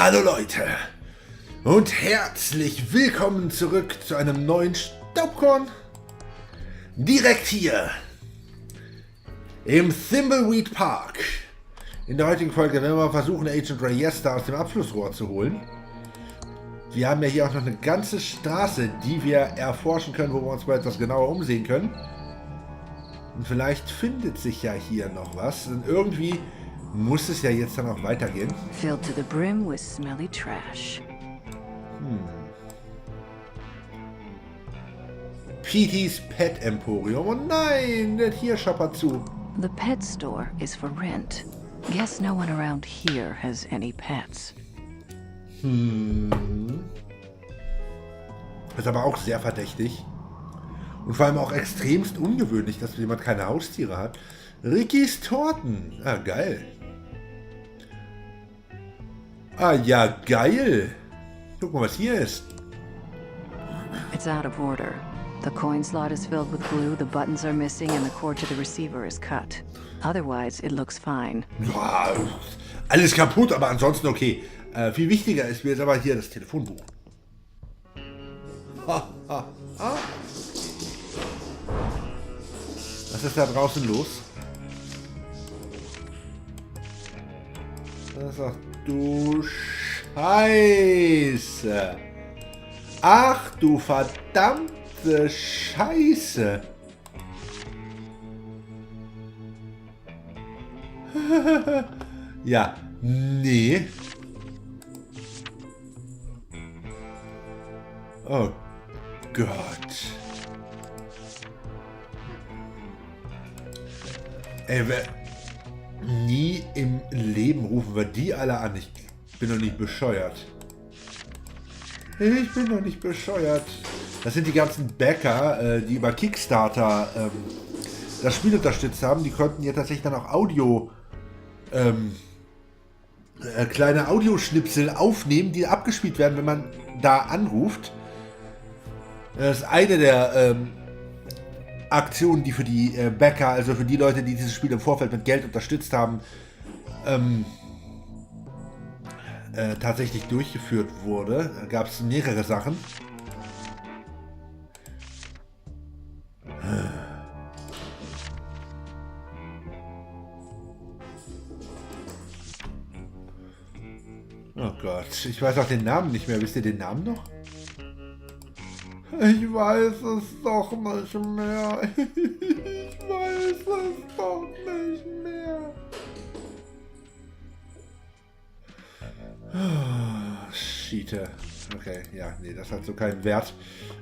Hallo Leute und herzlich willkommen zurück zu einem neuen Staubkorn. Direkt hier im Thimbleweed Park. In der heutigen Folge werden wir versuchen, Agent Rayesta aus dem Abflussrohr zu holen. Wir haben ja hier auch noch eine ganze Straße, die wir erforschen können, wo wir uns mal etwas genauer umsehen können. Und vielleicht findet sich ja hier noch was. Und irgendwie muss es ja jetzt dann auch weitergehen. Filled to the brim with smelly trash. Petey's Pet Emporium. Oh nein, der Tiershop hat zu. The pet store is for rent. Guess no one around here has any pets. Ist aber auch sehr verdächtig. Und vor allem auch extremst ungewöhnlich, dass jemand keine Haustiere hat. Rickys Torten. Ah, geil. Ah, ja, geil. Guck mal, was hier ist. It's out of order. The coin slot is filled with glue, the buttons are missing, and the cord to the receiver is cut. Otherwise, it looks fine. Ja, alles kaputt, aber ansonsten okay. Viel wichtiger ist mir jetzt aber hier das Telefonbuch. Was ist da draußen los? Ach du Scheiße. Ach du verdammte Scheiße. Ja, nee. Oh Gott. Ey, nie im Leben rufen wir die alle an. Ich bin doch nicht bescheuert. Ich bin doch nicht bescheuert. Das sind die ganzen Bäcker, die über Kickstarter das Spiel unterstützt haben. Die konnten ja tatsächlich dann auch Audio, kleine Audioschnipsel aufnehmen, die abgespielt werden, wenn man da anruft. Das ist eine der Aktionen, die für die Bäcker, also für die Leute, die dieses Spiel im Vorfeld mit Geld unterstützt haben, tatsächlich durchgeführt wurde. Da gab es mehrere Sachen. Oh Gott, ich weiß auch den Namen nicht mehr. Wisst ihr den Namen noch? Ich weiß es doch nicht mehr. Ich weiß es doch nicht mehr. Oh, Schiete. Okay, ja, nee, das hat so keinen Wert.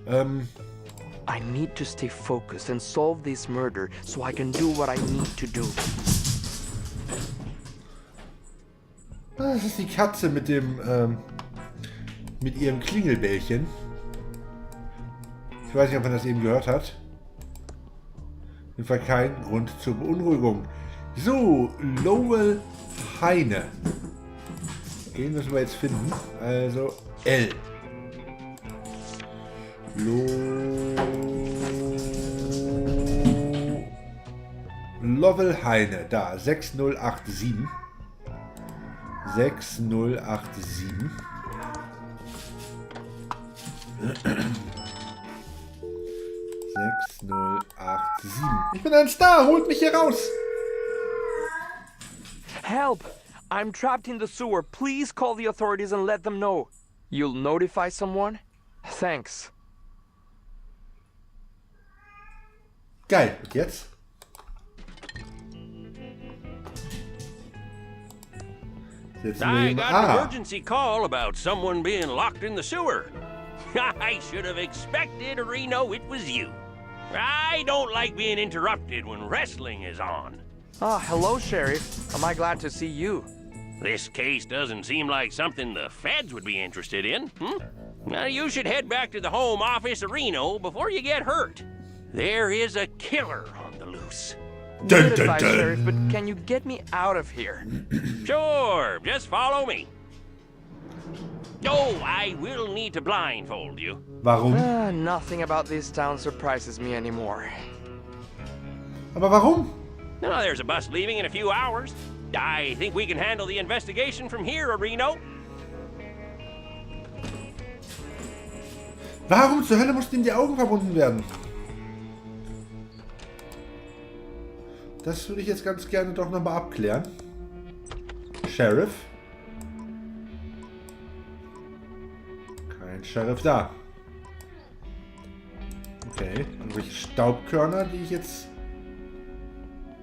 I need to stay focused and solve this murder so I can do what I need to do. Das ist die Katze mit dem, mit ihrem Klingelbällchen. Ich weiß nicht, ob man das eben gehört hat. Auf jeden Fall kein Grund zur Beunruhigung. So, Lowell Heine. Den müssen wir jetzt finden. Also L. Lowell Heine. Da, 6087. 6087. Ich bin ein Star, holt mich hier raus! Help! I'm trapped in the sewer. Please call the authorities and let them know. You'll notify someone? Thanks. Geil, und jetzt? I got an emergency call about someone being locked in the sewer. I should have expected, Reno, it was you. I don't like being interrupted when wrestling is on. Ah, hello, Sheriff. Am I glad to see you? This case doesn't seem like something the feds would be interested in. Now, you should head back to the home office of Reno before you get hurt. There is a killer on the loose. Good advice, Sheriff, but can you get me out of here? Sure, just follow me. Oh, I will need to blindfold you. Warum? Nothing about this town surprises me anymore. Aber warum? Now, there's a bus leaving in a few hours. I think we can handle the investigation from here, Reno. Warum zur Hölle mussten ihm die Augen verbunden werden? Das würde ich jetzt ganz gerne doch nochmal abklären. Sheriff. Kein Sheriff da. Okay, irgendwelche Staubkörner, die ich jetzt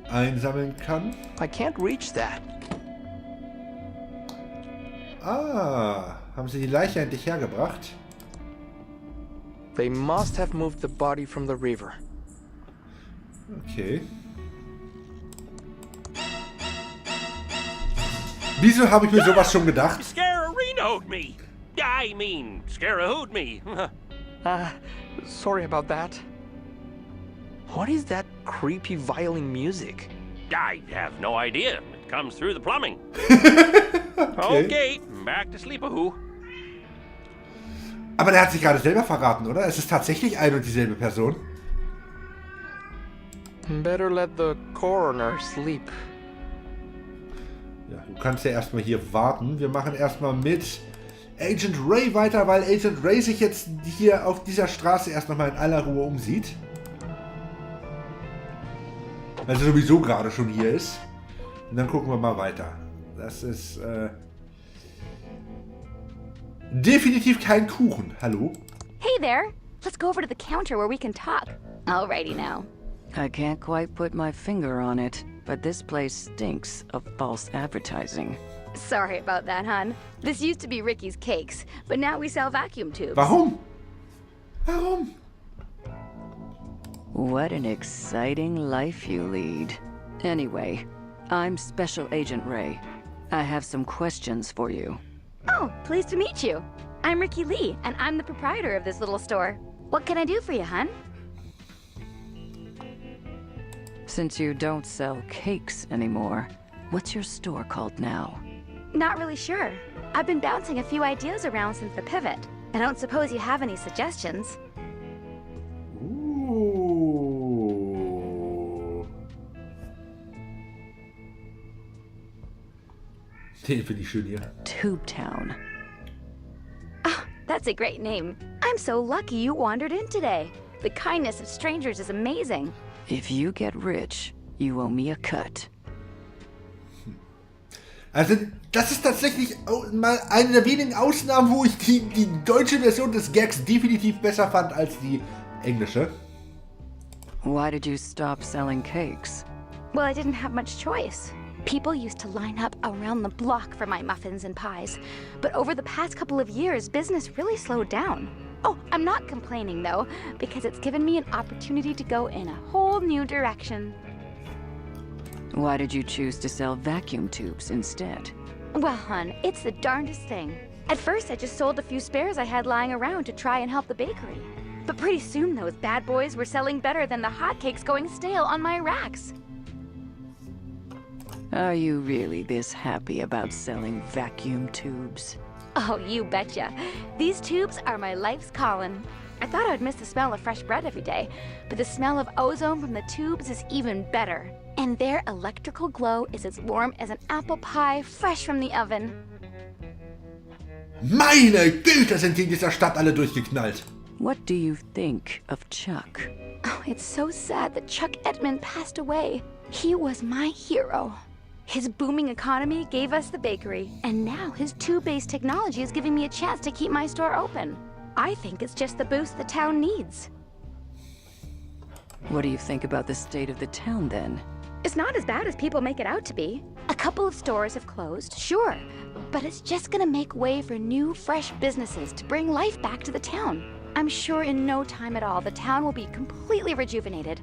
einsammeln kann. I can't reach that. Ah, haben sie die Leiche endlich hergebracht? They must have moved the body from the river. Okay. Wieso habe ich mir sowas schon gedacht? Scararino'd me. I mean, scarahooed me. Sorry about that. What is that creepy violin music? I have no idea. It comes through the plumbing. Okay, back to sleep-a-hoo. Aber der hat sich gerade selber verraten, oder? Es ist tatsächlich eine und dieselbe Person. Better let the coroner sleep. Ja, du kannst ja erstmal hier warten. Wir machen erstmal mit Agent Ray weiter, weil Agent Ray sich jetzt hier auf dieser Straße erst nochmal in aller Ruhe umsieht. Weil er sowieso gerade schon hier ist. Und dann gucken wir mal weiter. Das ist definitiv kein Kuchen. Hallo? Hey there! Let's go over to the counter where we can talk. Alrighty now. I can't quite put my finger on it, but this place stinks of false advertising. Sorry about that, hon. This used to be Ricky's Cakes, but now we sell vacuum tubes. Warum? Warum? What an exciting life you lead. Anyway, I'm Special Agent Ray. I have some questions for you. Oh, pleased to meet you. I'm Ricky Lee, and I'm the proprietor of this little store. What can I do for you, hon? Since you don't sell cakes anymore, what's your store called now? Not really sure. I've been bouncing a few ideas around since the pivot. I don't suppose you have any suggestions. Den finde ich schön hier. Tubetown. Oh, that's a great name. I'm so lucky you wandered in today. The kindness of strangers is amazing. If you get rich, you owe me a cut. Also, das ist tatsächlich mal eine der wenigen Ausnahmen, wo ich die deutsche Version des Gags definitiv besser fand als die englische. Why did you stop selling cakes? Well, I didn't have much choice. People used to line up around the block for my muffins and pies. But over the past couple of years, business really slowed down. Oh, I'm not complaining though, because it's given me an opportunity to go in a whole new direction. Why did you choose to sell vacuum tubes instead? Well, hon, it's the darndest thing. At first, I just sold a few spares I had lying around to try and help the bakery. But pretty soon, those bad boys were selling better than the hotcakes going stale on my racks. Are you really this happy about selling vacuum tubes? Oh, you betcha. These tubes are my life's calling. I thought I'd miss the smell of fresh bread every day, but the smell of ozone from the tubes is even better. And their electrical glow is as warm as an apple pie fresh from the oven. Meine Güte, sind die in dieser Stadt alle durchgeknallt. What do you think of Chuck? Oh, it's so sad that Chuck Edmund passed away. He was my hero. His booming economy gave us the bakery, and now his tube-based technology is giving me a chance to keep my store open. I think it's just the boost the town needs. What do you think about the state of the town then? It's not as bad as people make it out to be. A couple of stores have closed, sure, but it's just gonna make way for new, fresh businesses to bring life back to the town. I'm sure in no time at all, the town will be completely rejuvenated.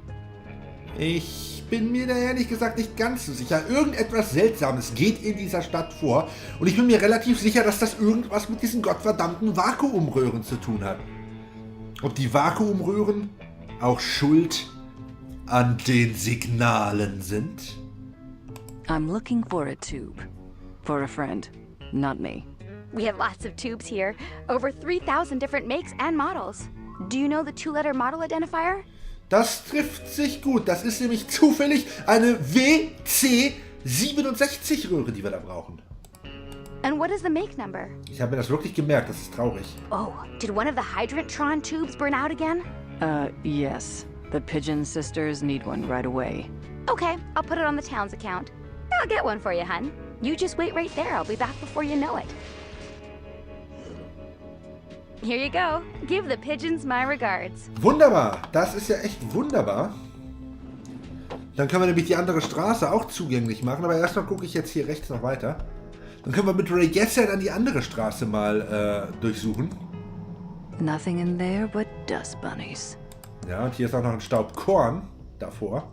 Ich bin mir da ehrlich gesagt nicht ganz so sicher. Irgendetwas Seltsames geht in dieser Stadt vor. Und ich bin mir relativ sicher, dass das irgendwas mit diesen gottverdammten Vakuumröhren zu tun hat. Ob die Vakuumröhren auch schuld an den Signalen sind? I'm looking for a tube. For a friend, not me. We have lots of tubes here. Over 3,000 different makes and models. Do you know the two-letter model identifier? Das trifft sich gut. Das ist nämlich zufällig eine WC67-Röhre, die wir da brauchen. And what is the make number? Ich habe mir das wirklich gemerkt, das ist traurig. Oh, did one of the hydrant Tron tubes burn out again? Yes. The Pigeon sisters need one right away. Okay, I'll put it on the town's account. I'll get one for you, hun. You just wait right there. I'll be back before you know it. Here you go. Give the pigeons my regards. Wunderbar. Das ist ja echt wunderbar. Dann können wir nämlich die andere Straße auch zugänglich machen. Aber erstmal gucke ich jetzt hier rechts noch weiter. Dann können wir mit Ray Gessert dann die andere Straße mal durchsuchen. Nothing in there but dust bunnies. Ja, und hier ist auch noch ein Staubkorn davor.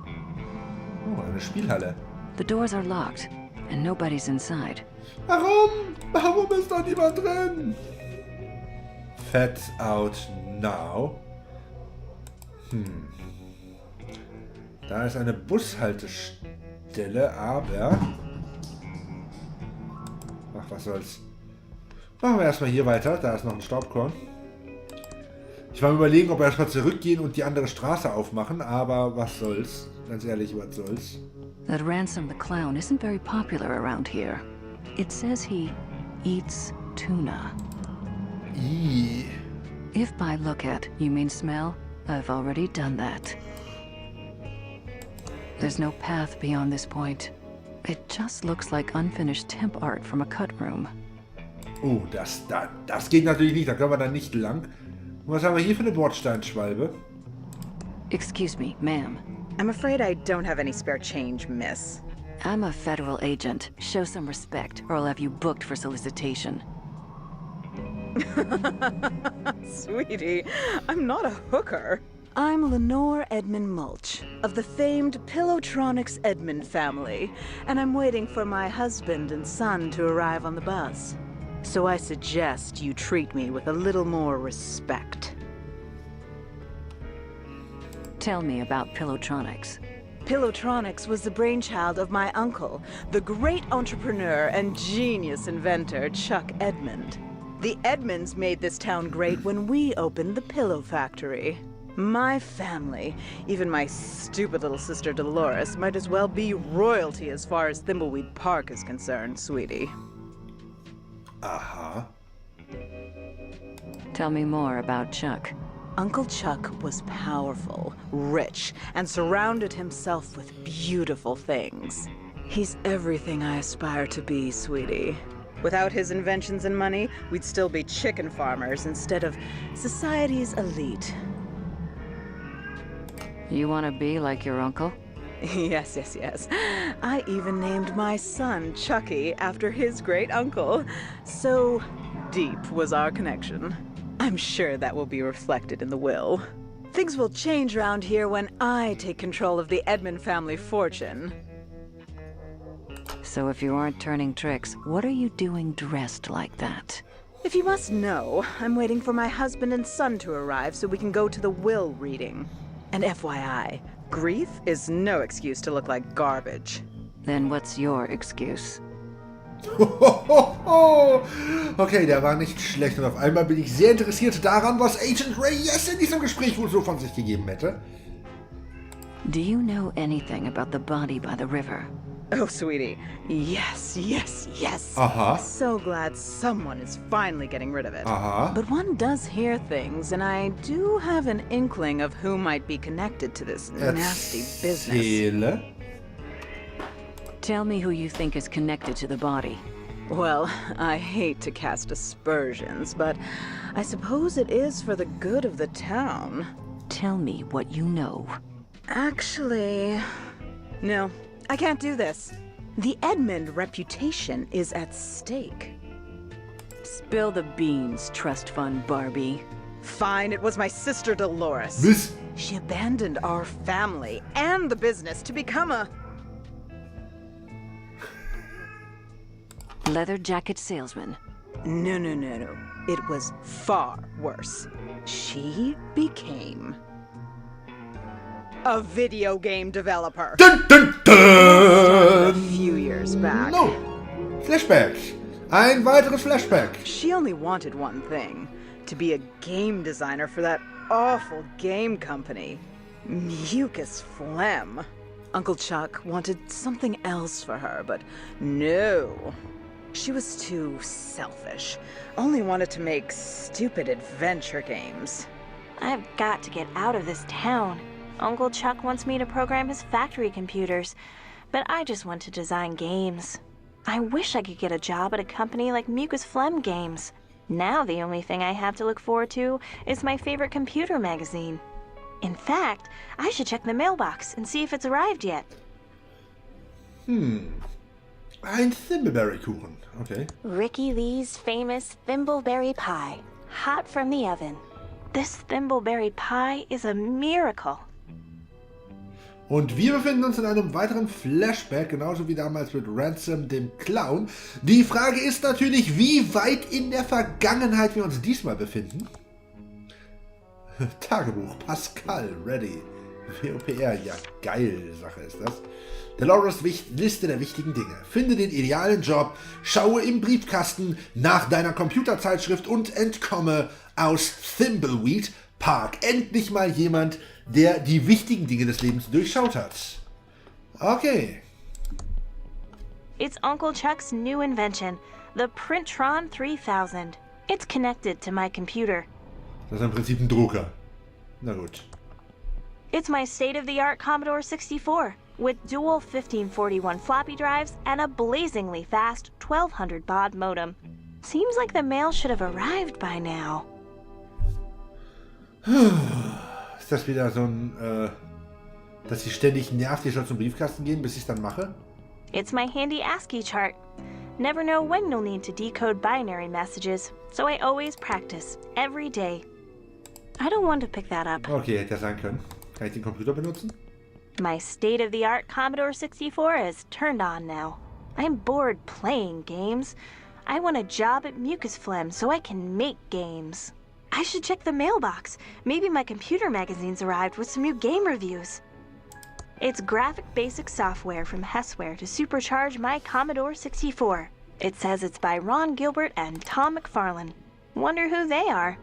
Oh, eine Spielhalle. The doors are locked, and nobody's inside. Warum? Warum ist da niemand drin? Fat out now. Da ist eine Bushaltestelle, aber... Ach, was soll's. Machen wir erstmal hier weiter. Da ist noch ein Staubkorn. Ich war mir überlegen, ob wir erstmal zurückgehen und die andere Straße aufmachen, aber was soll's. Ganz ehrlich, was soll's. That Ransom the Clown isn't very popular around here. It says he eats tuna. Ih. If by look at you mean smell, I've already done that. There's no path beyond this point. It just looks like unfinished temp art from a cut room. Oh, das geht natürlich nicht. Da können wir dann nicht lang. Und was haben wir hier für eine Bordsteinschwalbe? Excuse me, ma'am. I'm afraid I don't have any spare change, miss. I'm a federal agent. Show some respect, or I'll have you booked for solicitation. Sweetie, I'm not a hooker. I'm Lenore Edmund Mulch, of the famed Pilotronics Edmund family, and I'm waiting for my husband and son to arrive on the bus. So I suggest you treat me with a little more respect. Tell me about Pilotronics. Pilotronics was the brainchild of my uncle, the great entrepreneur and genius inventor Chuck Edmund. The Edmonds made this town great when we opened the Pillow Factory. My family, even my stupid little sister Delores, might as well be royalty as far as Thimbleweed Park is concerned, sweetie. Aha. Tell me more about Chuck. Uncle Chuck was powerful, rich, and surrounded himself with beautiful things. He's everything I aspire to be, sweetie. Without his inventions and money, we'd still be chicken farmers instead of society's elite. You want to be like your uncle? Yes. I even named my son Chucky after his great uncle. So deep was our connection. I'm sure that will be reflected in the will. Things will change around here when I take control of the Edmund family fortune. So if you aren't turning tricks, what are you doing dressed like that? If you must know, I'm waiting for my husband and son to arrive so we can go to the will reading. And FYI, grief is no excuse to look like garbage. Then what's your excuse? Okay, der war nicht schlecht. Und auf einmal bin ich sehr interessiert daran, was Agent Reyes in diesem Gespräch wohl so von sich gegeben hätte. Do you know anything about the body by the river? Oh, sweetie. Yes. Aha. So glad someone is finally getting rid of it. Aha. But one does hear things, and I do have an inkling of who might be connected to this nasty business. Erzähle. Tell me who you think is connected to the body. Well, I hate to cast aspersions, but I suppose it is for the good of the town. Tell me what you know. Actually, no, I can't do this. The Edmund reputation is at stake. Spill the beans, trust fund Barbie. Fine, it was my sister Delores. Was? She abandoned our family and the business to become a... Leather jacket salesman. No. It was far worse. She became a video game developer. Dun, dun, A dun. few years back. No. Flashback. Ein weiteres Flashback. She only wanted one thing. To be a game designer for that awful game company. Mucus phlegm. Uncle Chuck wanted something else for her, but no. She was too selfish. Only wanted to make stupid adventure games. I've got to get out of this town. Uncle Chuck wants me to program his factory computers, but I just want to design games. I wish I could get a job at a company like Mucus Phlegm Games. Now the only thing I have to look forward to is my favorite computer magazine. In fact, I should check the mailbox and see if it's arrived yet. Ein Thimbleberry-Kuchen. Okay. Ricky Lee's famous Thimbleberry Pie, hot from the oven. This Thimbleberry Pie is a miracle. Und wir befinden uns in einem weiteren Flashback, genauso wie damals mit Ransom, dem Clown. Die Frage ist natürlich, wie weit in der Vergangenheit wir uns diesmal befinden. Tagebuch, Pascal, ready. WOPR, ja, geile Sache ist das. Delores Liste der wichtigen Dinge. Finde den idealen Job, schaue im Briefkasten nach deiner Computerzeitschrift und entkomme aus Thimbleweed Park. Endlich mal jemand, der die wichtigen Dinge des Lebens durchschaut hat. Okay. It's Onkel Chuck's new invention, the Printron 3000. It's connected to my computer. Das ist im Prinzip ein Drucker. Na gut. It's my state-of-the-art Commodore 64 with dual 1541 floppy drives and a blazingly fast 1200 baud modem. Seems like the mail should have arrived by now. Ist das wieder so ein, dass sie ständig nervt, die soll zum Briefkasten gehen, bis ich es dann mache? It's my handy ASCII chart. Never know when you'll need to decode binary messages, so I always practice, every day. I don't want to pick that up. Okay, hätte ja sein können. Kann ich den Computer benutzen? My state-of-the-art Commodore 64 is turned on now. I'm bored playing games. I want a job at Mucus Phlegm so I can make games. I should check the mailbox. Maybe my computer magazine's arrived with some new game reviews. It's graphic basic software from Hessware to supercharge my Commodore 64. It says it's by Ron Gilbert and Tom McFarlane. Wonder who they are.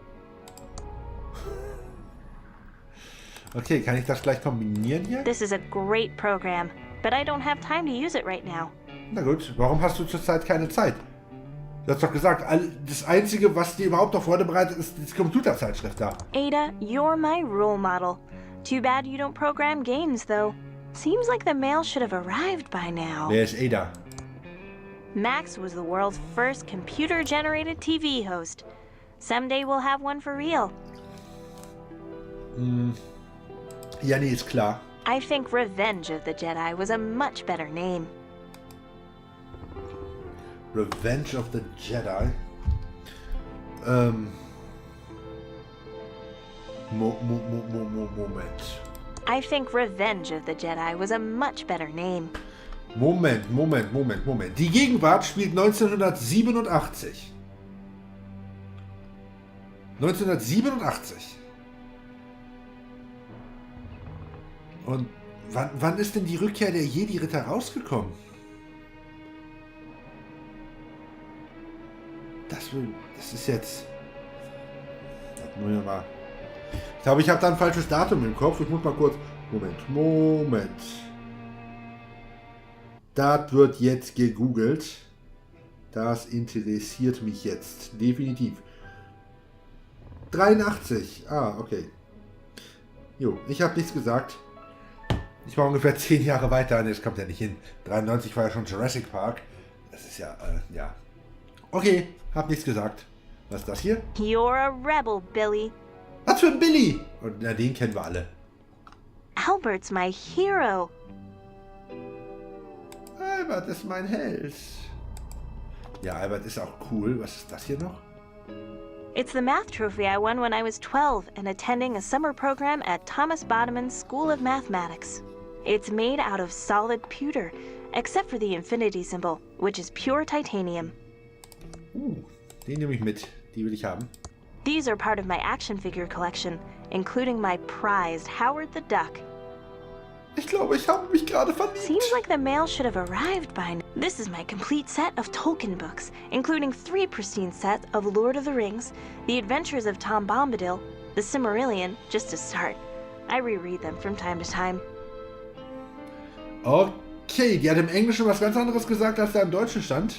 Okay, kann ich das gleich kombinieren hier? This is a great program, but I don't have time to use it right now. Na gut, warum hast du zurzeit keine Zeit? Du hast doch gesagt, das Einzige, was dir überhaupt noch Freude bereitet, ist die Computerzeitschrift da. Ada, you're my role model. Too bad you don't program games, though. Seems like the mail should have arrived by now. Wer ist Ada? Max was the world's first computer-generated TV host. Someday we'll have one for real. Ja, nee, ist klar. I think Revenge of the Jedi was a much better name. Revenge of the Jedi. Moment. I think Revenge of the Jedi was a much better name. Moment. Die Gegenwart spielt 1987. 1987. Und wann ist denn die Rückkehr der Jedi-Ritter rausgekommen? Das ist jetzt... Ich glaube, ich habe da ein falsches Datum im Kopf. Ich muss mal kurz... Moment. Das wird jetzt gegoogelt. Das interessiert mich jetzt. Definitiv. 83. Ah, okay. Jo, ich habe nichts gesagt. Ich war ungefähr 10 Jahre weiter. Ne, das kommt ja nicht hin. 93 war ja schon Jurassic Park. Das ist ja, ja. Okay, hab nichts gesagt. Was ist das hier? You're a rebel, Billy. Was für ein Billy? Und na, den kennen wir alle. Albert's my hero. Albert ist mein Held. Ja, Albert ist auch cool. Was ist das hier noch? It's the math trophy I won when I was 12 and attending a summer program at Thomas Bodeman's School of Mathematics. It's made out of solid pewter, except for the infinity symbol, which is pure titanium. Den nehme ich mit. Die will ich haben. These are part of my action figure collection, including my prized Howard the Duck. Ich glaube, ich habe mich gerade verliebt. Seems like the mail should have arrived by now. This is my complete set of Tolkien books, including 3 pristine sets of Lord of the Rings, The Adventures of Tom Bombadil, The Silmarillion, just to start. I reread them from time to time. Okay, die hat im Englischen was ganz anderes gesagt, als da im Deutschen stand.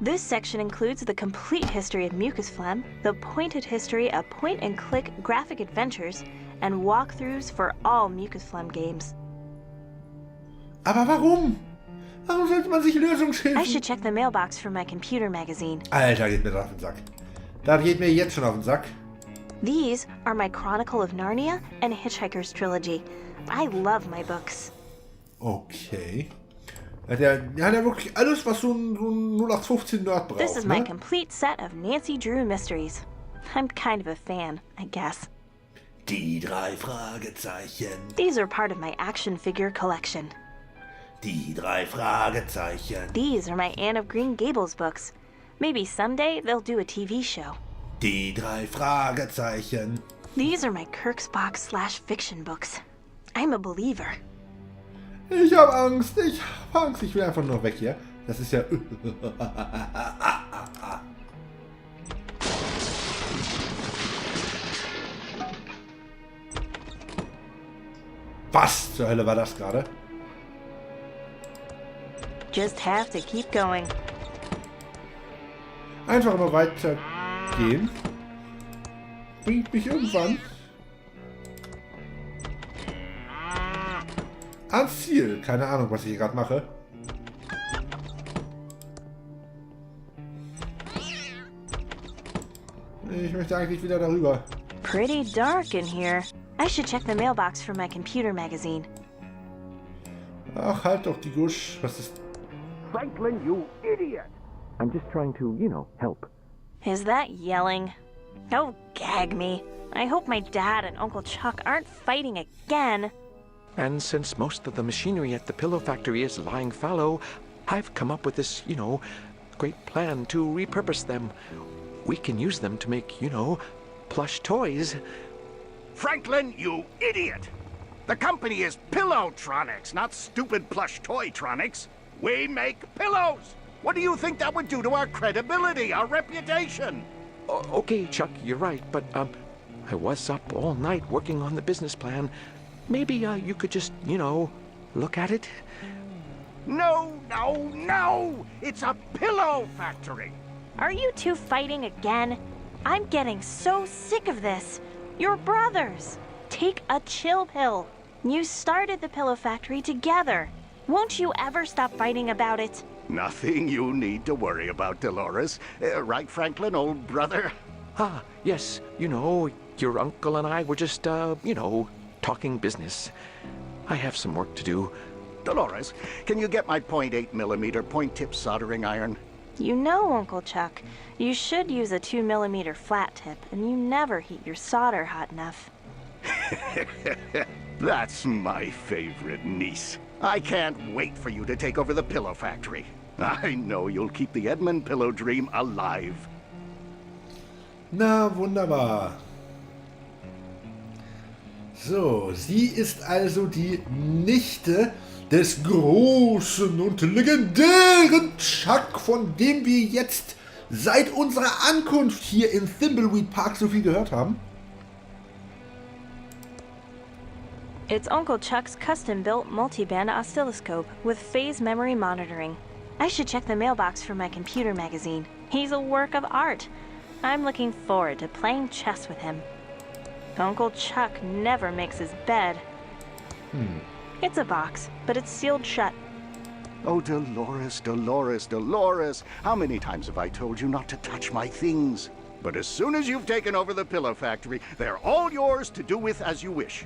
This section includes the complete history of Mucus Phlegm, the pointed history of point-and-click graphic adventures, and walkthroughs for all Mucus Phlegm games. Aber warum? Warum sollte man sich I Lösungshilfen... should check the mailbox for my computer magazine. Alter, geht mir das auf den Sack. Das geht mir jetzt schon auf den Sack. These are my Chronicle of Narnia and Hitchhiker's Trilogy. I love my books. Okay. Hat ja wirklich alles, was so ein 0815-Nerd braucht, This is my ne? complete set of Nancy Drew mysteries. I'm kind of a fan, I guess. Die 3 Fragezeichen. These are part of my action figure collection. Die 3 Fragezeichen. These are my Anne of Green Gables books. Maybe someday they'll do a TV show. Die 3 Fragezeichen. These are my Kirksbox/fiction books. I'm a believer. Ich hab Angst, ich will einfach nur weg hier. Das ist ja... Was zur Hölle war das gerade? Just have to keep going. Einfach immer weiter gehen. Bringt mich irgendwann ans Ziel. Keine Ahnung, was ich hier gerade mache. Ich möchte eigentlich wieder darüber. Pretty dark in here. I should check the mailbox for my computer magazine. Ach, halt doch die Gusch. Was ist... Franklin, you idiot! I'm just trying to, help. Is that yelling? Oh, gag me. I hope my dad and Uncle Chuck aren't fighting again. And since most of the machinery at the pillow factory is lying fallow, I've come up with this, great plan to repurpose them. We can use them to make, plush toys. Franklin, you idiot! The company is Pillowtronics, not stupid plush toytronics. We make pillows! What do you think that would do to our credibility, our reputation? Okay, Chuck, you're right, but, I was up all night working on the business plan. Maybe, you could just, look at it? No, no, no! It's a pillow factory! Are you two fighting again? I'm getting so sick of this. You're brothers. Take a chill pill. You started the pillow factory together. Won't you ever stop fighting about it? Nothing you need to worry about, Delores. Right, Franklin, old brother? Ah, yes, your uncle and I were just, talking business. I have some work to do. Delores, can you get my .8mm point-tip soldering iron? You know, Uncle Chuck, you should use a 2mm flat tip, and you never heat your solder hot enough. That's my favorite niece. I can't wait for you to take over the pillow factory. I know you'll keep the Edmund pillow dream alive. Na, wunderbar. So, sie ist also die Nichte des großen und legendären Chuck, von dem wir jetzt seit unserer Ankunft hier im Thimbleweed Park so viel gehört haben. It's Uncle Chuck's custom-built multi-band oscilloscope with phase memory monitoring. I should check the mailbox for my computer magazine. He's a work of art. I'm looking forward to playing chess with him. Uncle Chuck never makes his bed. It's a box, but it's sealed shut. Oh, Delores, Delores, Delores. How many times have I told you not to touch my things? But as soon as you've taken over the pillow factory, they're all yours to do with as you wish.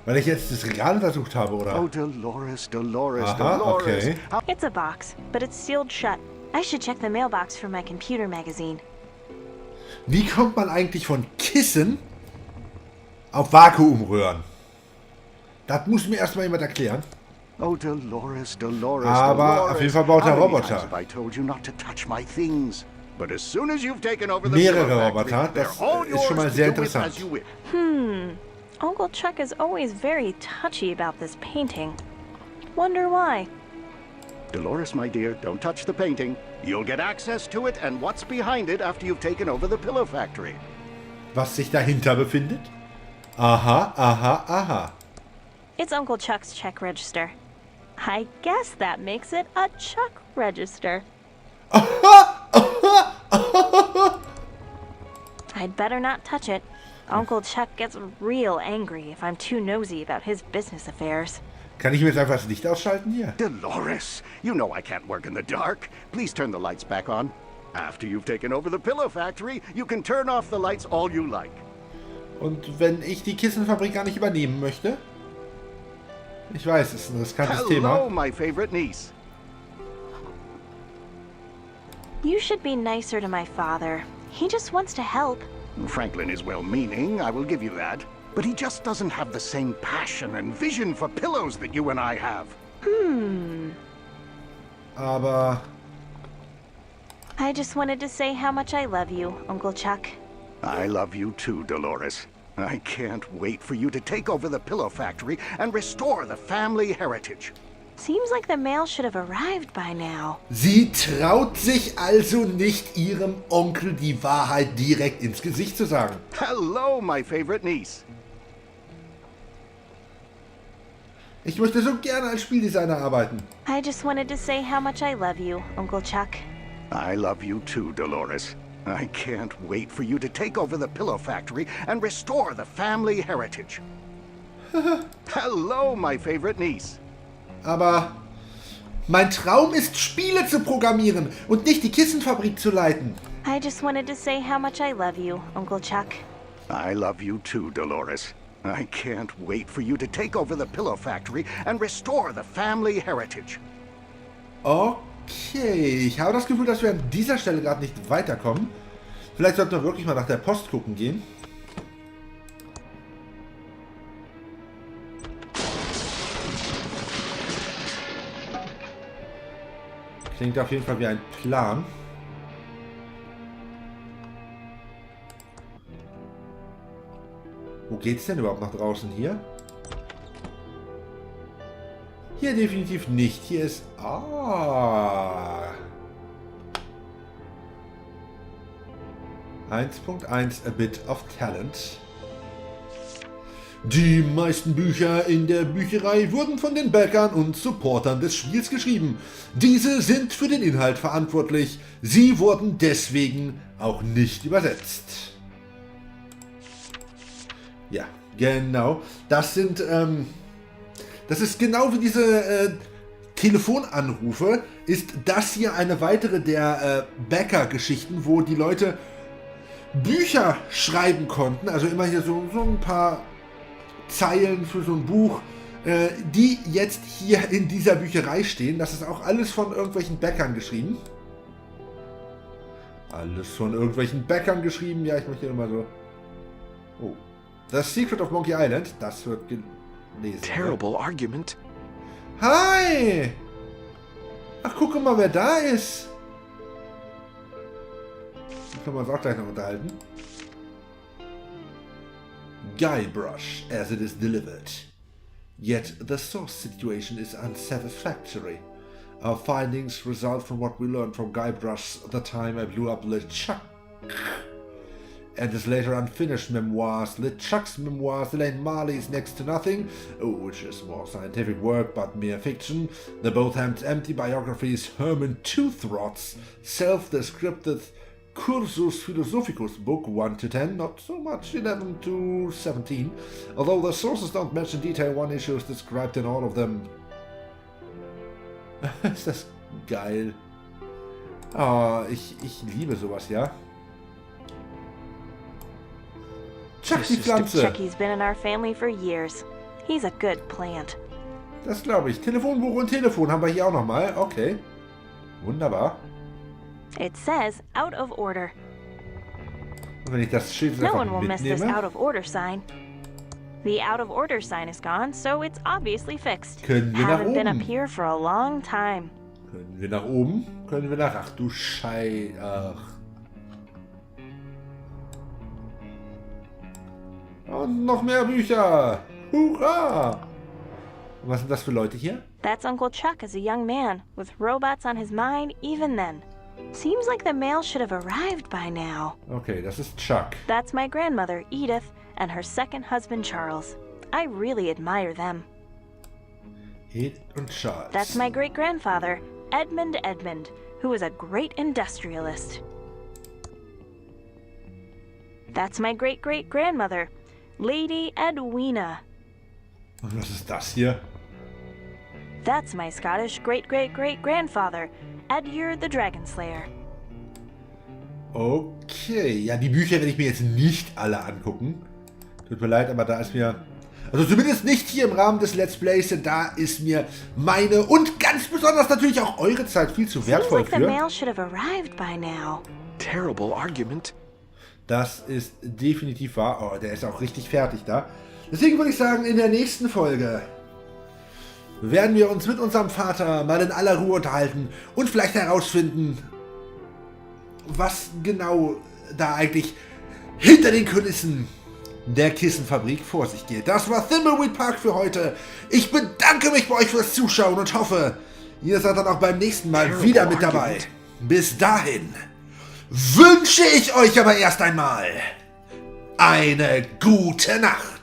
Weil ich jetzt das Regal untersucht habe, oder? Oh, Delores, Delores, Aha, Delores. okay. It's a box, but it's sealed shut. I should check the mailbox for my computer magazine. Wie kommt man eigentlich von Kissen auf Vakuumröhren? Das muss mir erstmal jemand erklären. Oh, Delores, Delores, Aber Delores. auf jeden Fall baut er How many Roboter. times have I told you not to touch my things? But as soon as you've taken over the Mehrere pillow Roboter, factory, das they're all ist schon mal yours sehr to do with interessant. as you wish. Uncle Chuck is always very touchy about this painting. Wonder why? Delores, my dear, don't touch the painting. You'll get access to it and what's behind it after you've taken over the pillow factory. Was sich dahinter befindet? Aha, aha, aha. It's Uncle Chuck's check register. I guess that makes it a Chuck register. I'd better not touch it. Onkel Chuck gets real angry if I'm too nosy about his business affairs. Kann ich mir jetzt einfach das Licht ausschalten hier? Delores, you know I can't work in the dark. Please turn the lights back on. After you've taken over the pillow factory, you can turn off the lights all you like. Und wenn ich die Kissenfabrik gar nicht übernehmen möchte? Ich weiß, es ist ein riskantes Thema. Hello, my favorite niece. You should be nicer to my father. He just wants to help. Franklin is well-meaning, I will give you that. But he just doesn't have the same passion and vision for pillows that you and I have. Aber... I just wanted to say how much I love you, Onkel Chuck. I love you too, Delores. I can't wait for you to take over the pillow factory and restore the family heritage. Seems like the mail should have arrived by now. Sie traut sich also nicht, ihrem Onkel die Wahrheit direkt ins Gesicht zu sagen. Hello, my favorite niece. Ich möchte so gerne als Spieldesigner arbeiten. I just wanted to say how much I love you, Onkel Chuck. I love you too, Delores. I can't wait for you to take over the pillow factory and restore the family heritage. Hello, my favorite niece. Aber mein Traum ist, Spiele zu programmieren und nicht die Kissenfabrik zu leiten. I just wanted to say how much I love you, Onkel Chuck. I love you too, Delores. I can't wait for you to take over the pillow factory and restore the family heritage. Okay, ich habe das Gefühl, dass wir an dieser Stelle gerade nicht weiterkommen. Vielleicht sollten wir wirklich mal nach der Post gucken gehen. Klingt auf jeden Fall wie ein Plan. Wo geht's denn überhaupt nach draußen hier? Hier definitiv nicht. Hier ist... Ah. 1.1 A Bit of Talent. Die meisten Bücher in der Bücherei wurden von den Backern und Supportern des Spiels geschrieben. Diese sind für den Inhalt verantwortlich. Sie wurden deswegen auch nicht übersetzt. Ja, genau. Das sind, das ist genau wie diese Telefonanrufe. Ist das hier eine weitere der Backer-Geschichten, wo die Leute Bücher schreiben konnten. Also immer hier so ein paar Zeilen für so ein Buch, die jetzt hier in dieser Bücherei stehen. Das ist auch alles von irgendwelchen Bäckern geschrieben. Alles von irgendwelchen Bäckern geschrieben. Ja, ich möchte immer so... Oh. The Secret of Monkey Island. Das wird gelesen. Terrible argument. Hi! Ach, guck mal, wer da ist. Da können wir uns auch gleich noch unterhalten. Guybrush, as it is delivered. Yet the source situation is unsatisfactory. Our findings result from what we learned from Guybrush the time I blew up LeChuck and his later unfinished memoirs. LeChuck's memoirs, Elaine Marley's Next to Nothing, which is more scientific work but mere fiction. The both empty biographies Herman Toothrot's self-descripted Cursus Philosophicus book 1 to 10, not so much 11 to 17, although the sources don't mention detail, one issue is described in all of them. Ist das geil. Oh, ich liebe sowas, ja. Chuck, die Pflanze. Chucky's been in our family for years. He's a good plant. Das glaube ich. Telefonbuch und Telefon haben wir hier auch nochmal. Okay. Wunderbar. It says out of order. Und wenn ich das Schild No one einfach will miss this out mitnehme, of order sign. The out of order sign is gone, so it's obviously fixed. können wir nach Haven't been up oben. here for a long time. Können wir nach oben? Können wir nach... Ach du Schei... Ach. Und noch mehr Bücher. Hurra! Und was sind das für Leute hier? That's Uncle Chuck as a young man, with robots on his mind even then. Seems like the mail should have arrived by now. Okay, das ist Chuck. That's my grandmother, Edith, and her second husband, Charles. I really admire them. Hit und Charts. That's my great-grandfather, Edmund, who was a great industrialist. That's my great-great-grandmother, Lady Edwina. Und was ist das hier? That's my Scottish great-great-great-grandfather, Edgar the Dragonslayer. Okay, ja, die Bücher werde ich mir jetzt nicht alle angucken. Tut mir leid, aber da ist mir... Also zumindest nicht hier im Rahmen des Let's Plays, denn da ist mir meine und ganz besonders natürlich auch eure Zeit viel zu wertvoll Seems like the für. mail should have arrived by now. Terrible argument. Das ist definitiv wahr. Oh, der ist auch richtig fertig da. Deswegen würde ich sagen, in der nächsten Folge werden wir uns mit unserem Vater mal in aller Ruhe unterhalten und vielleicht herausfinden, was genau da eigentlich hinter den Kulissen der Kissenfabrik vor sich geht. Das war Thimbleweed Park für heute. Ich bedanke mich bei euch fürs Zuschauen und hoffe, ihr seid dann auch beim nächsten Mal wieder mit dabei. Bis dahin wünsche ich euch aber erst einmal eine gute Nacht.